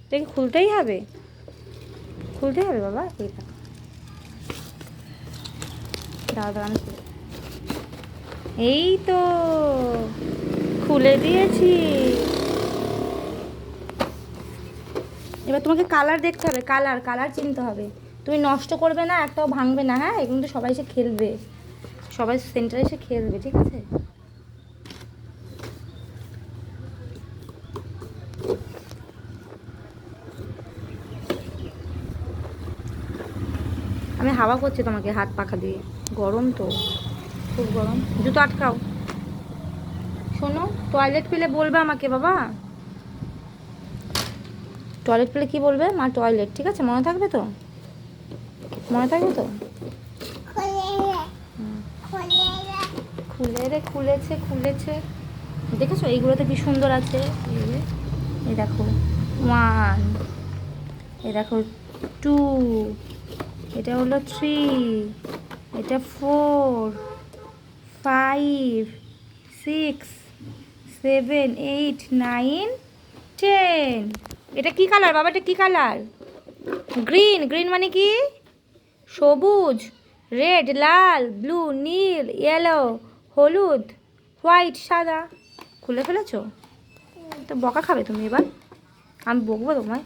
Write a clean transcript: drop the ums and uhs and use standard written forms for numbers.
দেখি খুলতেই হবে, খুলতে হবে বাবা। এই দাঁড়া, আমি এই তো খুলে দিয়েছি। এবার তোমাকে কালার দেখতে হবে, কালার কালার চিনতে হবে। তুমি নষ্ট করবে না, একটাও ভাঙবে না, হ্যাঁ? এগুলো তো সবাই এসে খেলবে, সবাই সেন্টারে এসে খেলবে, ঠিক আছে? আমি হাওয়া করছি তোমাকে হাত পাখা দিয়ে, গরম তো, খুব গরম। জুতো আটকাও। শোনো, টয়লেট পেলে বলবে আমাকে বাবা, টয়লেট পেলে কি বলবে? মা টয়লেট, ঠিক আছে? মনে থাকবে তো, মনে থাকবে তো? খুলে রে, খুলেছে খুলেছে, দেখেছো? এইগুলোতে কি সুন্দর আছে। এই দেখো 1, এই দেখো 2, এটা হলো 3, এটা 4, 5, 6, 7, 8, 9, 10। এটা কি কালার বাবা? এটা কি কালার? গ্রিন। গ্রিন মানে কি? সবুজ, রেড, লাল, ব্লু, নীল, ইয়েলো, হলুদ, হোয়াইট, সাদা। খুলে ফেলেছো? তো বকা খাবে তুমি এবার, আমি বকবো তোমায়।